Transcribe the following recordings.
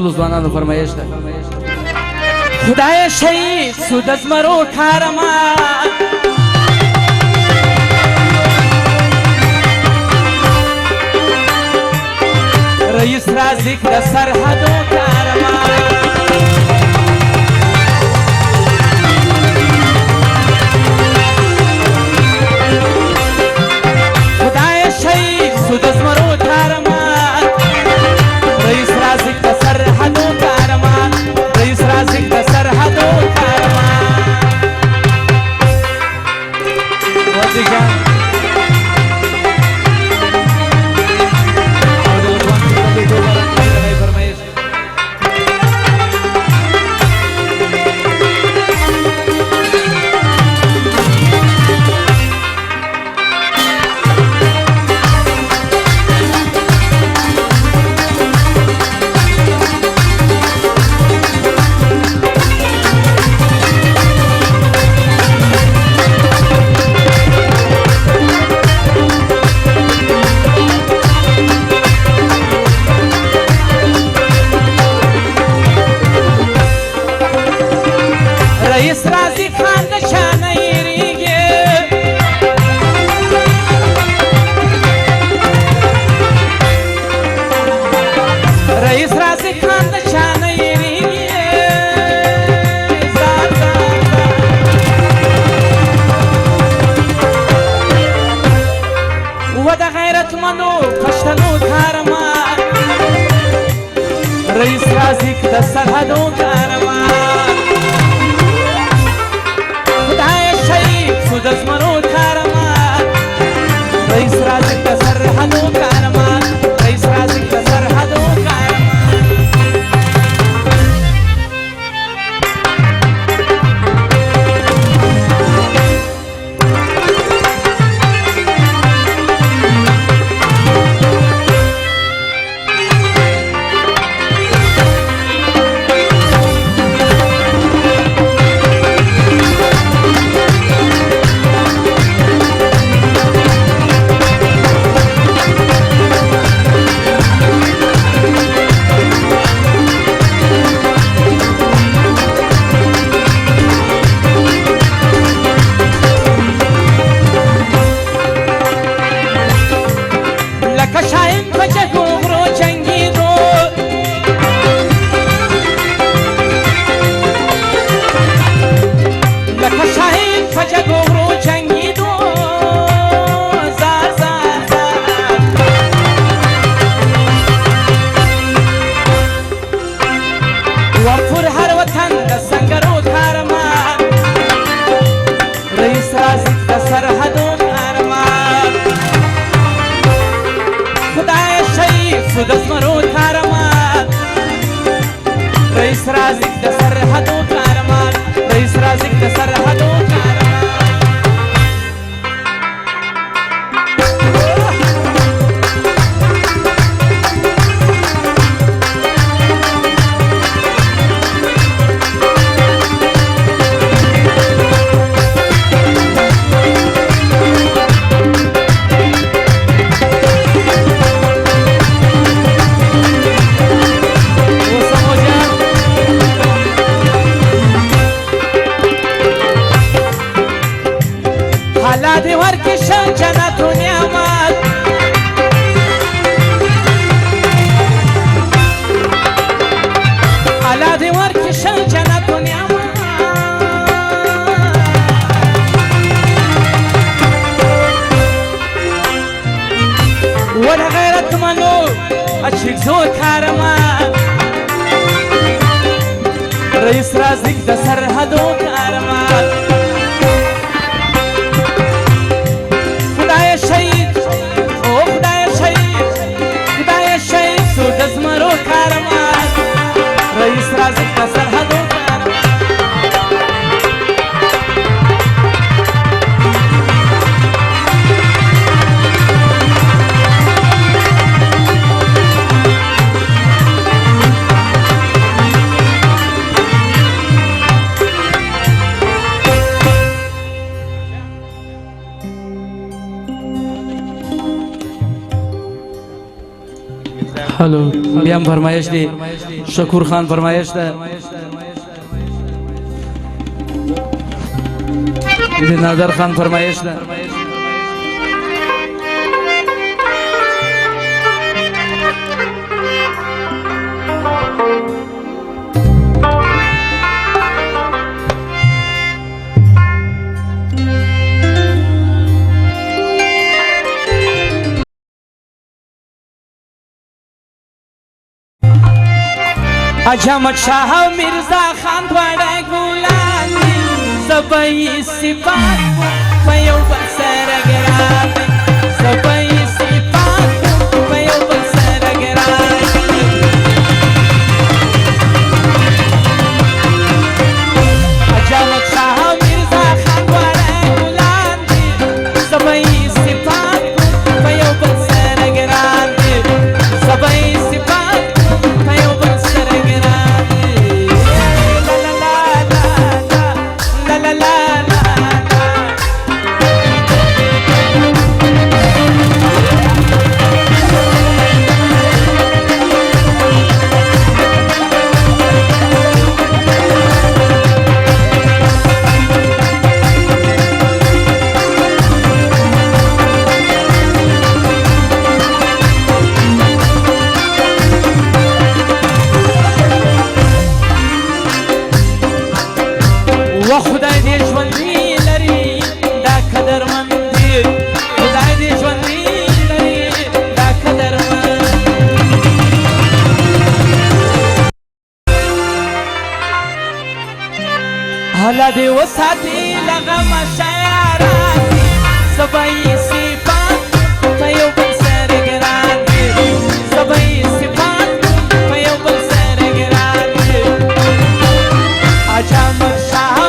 ځوانانو فرمایش ده خدای شهید سود از مرو کارما رئیس رازق د سرحدو کارما خدای شهید سود از مرو کارما رئیس رازق د سرحدو کارما رئیس رازق د سرحدو کارما ودی جان رئیس رازق خان نشانه یریږي رئیس رازق خان نشانه یریږي و د غیرتمنو پښتنو کارما رئیس رازق د سرحدو کارما سود از مرو کارما رئیس رازق د سرحدو کارما رئیس رازق د سرحدو کارما سود از مرو کارما رئیس رازق د سرحدو کارما رئیس رازق د سرحدو کارما حالات ورکشن جنت و نعمت حالات ورکشن جنت و نعمت ولا غیرت منو اشک زو کارما رئیس رازق د سرحدو کارما شهید او خدای شهید سود از مرو کارما رئیس رازق د سرحدو کارما hello बियाम फरमाइश दी शकूर खान फरमाइश दा नादर खान फरमाइश दा अजमत शाह मिर्जा खान द्वाड़ा गुलामी सबई सिपात पयो बसर गरात सबई सिपात पयो बसर गरात अजमत शाह मिर्जा खान द्वाड़ा गुलामी सबई सिपात पयो बसर गरात सबई सिपात पयो बसर खुदाई दे ژوندۍ لري دا قدرمند دي خدای دې ژوندۍ لري دا قدرمند حالا دې وساتي لغم شعرات سبای صفات په یو بل سره ګران دي سبای صفات په یو بل سره ګران دي اجمل شاه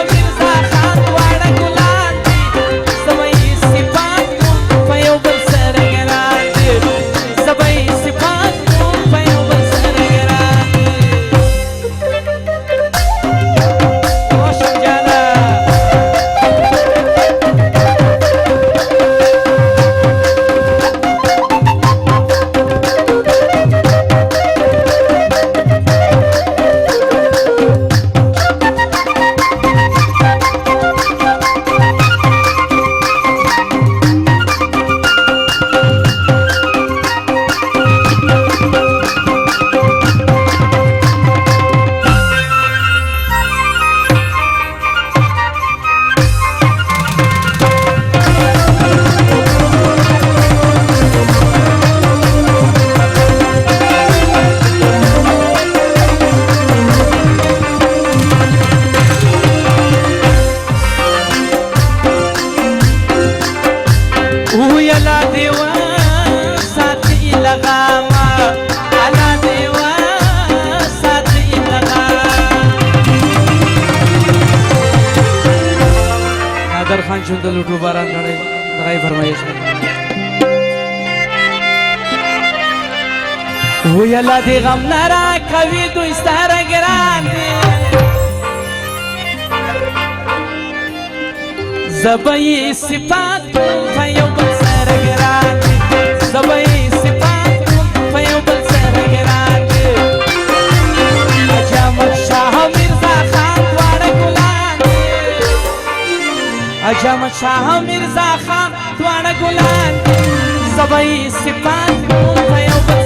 नादर खान चुंदल लुटू बारान खड़े लगाई फरमाइश वो यला दे गम नरा कवि तो इस्तारा गिरान दे ज़बई सिफात फयो बसर गिरान ज़बई सिफात फयो बसर गिरान अजमत शाह मिर्जा खान द्वाड़ा गुलाम अजमत शाह मिर्जा खान द्वाड़ा गुलाम ज़बई सिफात फयो